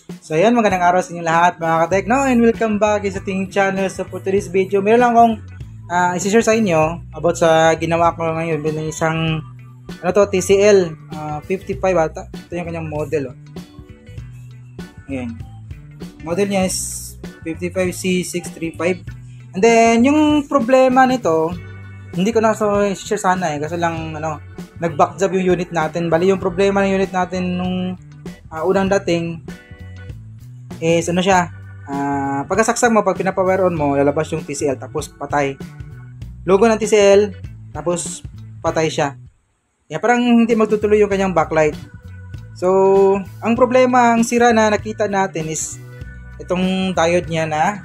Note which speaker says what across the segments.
Speaker 1: So ayan, magandang araw sa inyo lahat mga ka-Tekno and welcome back sa ating channel. So for today's video, meron lang akong isi-share sa inyo about sa ginawa ko ngayon ng isang TCL 55 ata. Ito yung kanyang model. Ayan. Model niya is 55C635. And then yung problema nito, hindi ko na share sana kasi lang nag-back job yung unit natin. Bali yung problema ng unit natin nung unang dating is pagkasaksak mo, pag pinapa-wire on mo, lalabas yung TCL tapos patay. Logo ng TCL tapos patay siya. Parang hindi magtutuloy yung kanyang backlight. So, ang problema, ang sira na nakita natin is itong diode niya na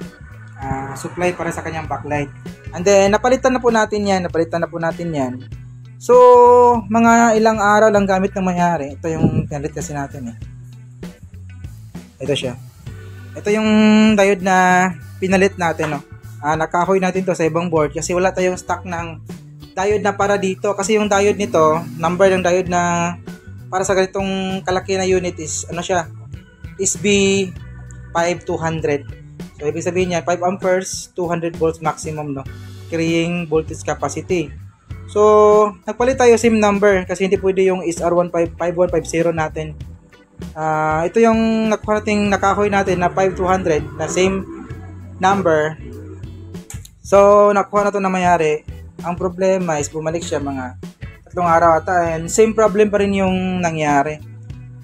Speaker 1: supply para sa kanyang backlight. And then, napalitan na po natin yan. So, mga ilang araw lang gamit ng mayari. Ito yung pinalit kasi natin Ito siya. Ito yung diode na pinalit natin. Nakahoy natin to sa ibang board kasi wala tayong stock ng diode na para dito. Kasi yung diode nito, number ng diode na para sa ganitong kalaki na unit is is B5200. So, ibig sabihin niya, 5 amperes, 200 volts maximum, carrying voltage capacity. So, nagpalit tayo same number kasi hindi pwede yung SR5150 natin. Ito yung nakahoy natin na 5200 na same number. So, nakuha na ito na mayari. Ang problema is bumalik siya mga 3 araw ata and same problem pa rin yung nangyari.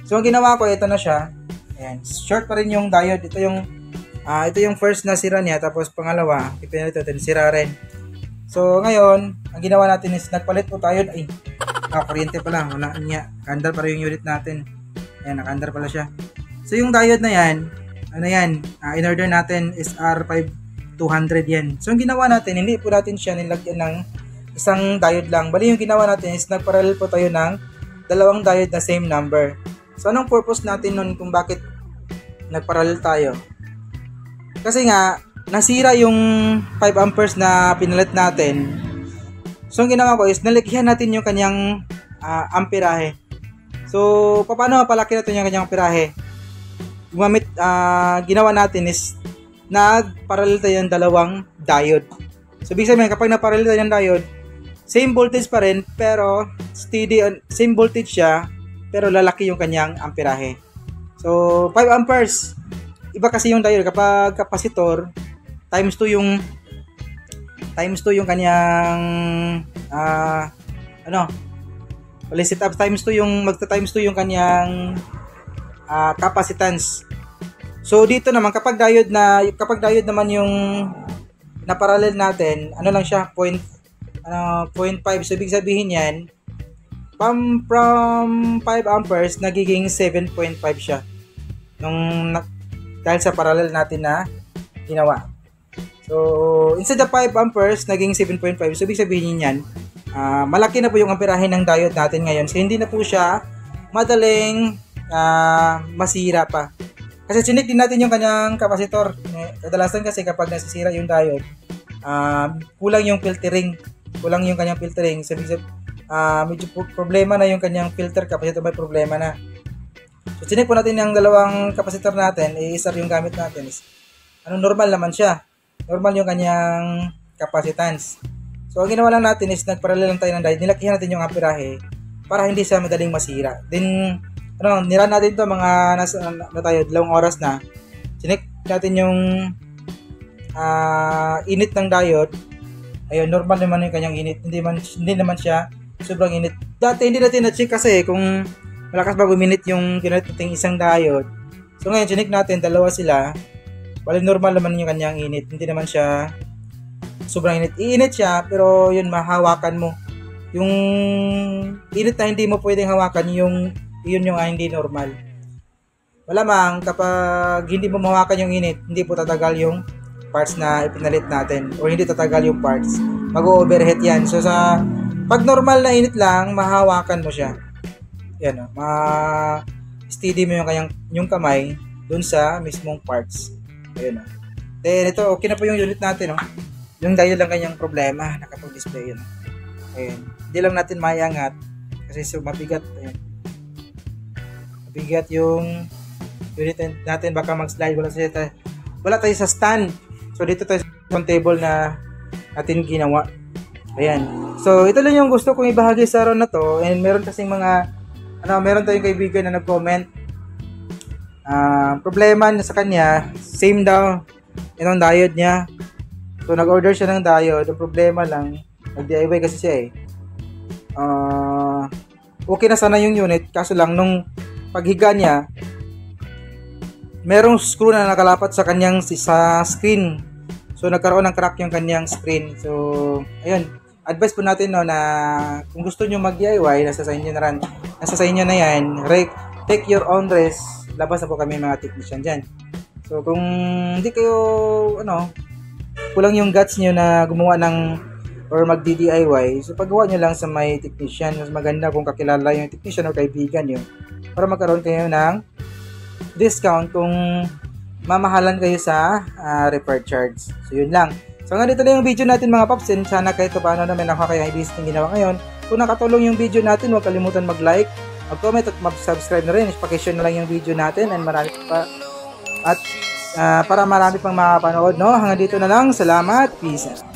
Speaker 1: So, ang ginawa ko, ito na siya. Ayan, short pa rin yung diode. Ito yung first na sira niya, tapos pangalawa, ipinalit natin, sira rin. So, ngayon, ang ginawa natin is nagpalit po tayo. Kuryente pala, wala niya. Kandar pa rin yung unit natin. Ayan, nakandar pala siya. So, yung diode na yan, in order natin is R5200 yan. So, yung ginawa natin, hindi po natin siya nilagyan ng isang diode lang. Bali, yung ginawa natin is nagparallel po tayo ng dalawang diode na same number. So, anong purpose natin nun kung bakit nagparallel tayo? Kasi nga, nasira yung 5 amperes na pinalit natin. So, ang ginawa ko is naligyan natin yung kanyang amperahe. So, paano mapalaki natin yung kanyang amperahe? Ginawa natin is nagparallel tayo ng dalawang diode. So, ibig sabihin, kapag naparallel tayo ng diode, same voltage pa rin, pero steady, same voltage siya, pero lalaki yung kanyang amperahe. So, 5 amperes. Iba kasi yung diode kapag capacitor, times 2 yung kanyang set up times 2 yung magta-times 2 yung kanyang capacitance. So dito naman kapag diode naman yung na-parallel natin, lang siya 0.5. So ibig sabihin yan from 5 amperes nagiging 7.5 siya dahil sa parallel natin na ginawa. So instead of 5 amperes naging 7.5. So ibig sabihin yan malaki na po yung amperahe ng diode natin ngayon. So hindi na po siya madaling masira pa. Kasi chinik din natin yung kanyang capacitor. Kadalasan kasi kapag nasisira yung diode, kulang yung filtering. Kulang yung kanyang filtering. So medyo problema na yung kanyang filter. Capacitor may problema na. So chinik po natin yung dalawang capacitor natin. Isa yung gamit natin. Normal naman siya. Normal yung kanyang capacitance. So, ang ginawa lang natin is nagparallel lang tayo ng diode. Nilakihan natin yung amperahe para hindi siya madaling masira. Then, niran natin ito mga tayo, 2 oras na. Chinek natin yung init ng diode. Ayun, normal naman yung kanyang init. Hindi naman siya sobrang init. Dati hindi natin na-check kasi kung malakas ba uminit yung ginamit nating isang diode. So, ngayon, chinek natin, 2 sila. Bali, normal naman yung kanyang init. Hindi naman siya sobrang init. Iinit siya, pero yun, mahawakan mo. Yung init na hindi mo pwedeng hawakan, yun yung hindi normal. Malamang, kapag hindi mo mahawakan yung init, hindi po tatagal yung parts na ipinalit natin. O hindi tatagal yung parts. Mag-overheat yan. So, pag normal na init lang, mahawakan mo siya. Yan, steady mo yung kamay dun sa mismong parts. Ayun, Then, ito, okay na po yung unit natin, Yung diode lang kanyang problema, nakapag-display yun. Ayun. Hindi lang natin maiangat kasi mabigat. Ayun. Mabigat yung unit natin baka mag-slide, wala tayo sa stand. So dito tayo sa table na natin ginawa. Ayan. So ito lang yung gusto kong ibahagi sa araw na to, and meron kasing meron tayong kaibigan na nag-comment. Problema niya sa kanya, same daw yung diode niya. So nag-order siya ng diode. Ang problema lang, nag-DIY kasi siya eh. Okay na sana yung unit, kaso lang nung paghiga niya, merong screw na nakalapat sa kanyang sa screen. So nagkaroon ng crack yung kanyang screen. So ayun, advice po natin na kung gusto niyo mag-DIY, nasa sa inyo na yan. Take your own risk. Labas na po kami mga technician dyan. So kung hindi kayo kulang yung guts niyo na gumawa or mag-DIY, so paggawa nyo lang sa may technician. Mas maganda kung kakilala yung technician o kaibigan nyo para magkaroon kayo ng discount kung mamahalan kayo sa repair charge. So yun lang. So nga dito na yung video natin mga paps, and sana kahit paano na may nakuha kayo ideas na ginawa ngayon. Kung nakatulong yung video natin, huwag kalimutan mag-like, mag-comment at mag-subscribe na rin. Pakishare na lang yung video natin, and marami pa at para marami pang makapanood, no? Hanggang dito na lang. Salamat. Peace out.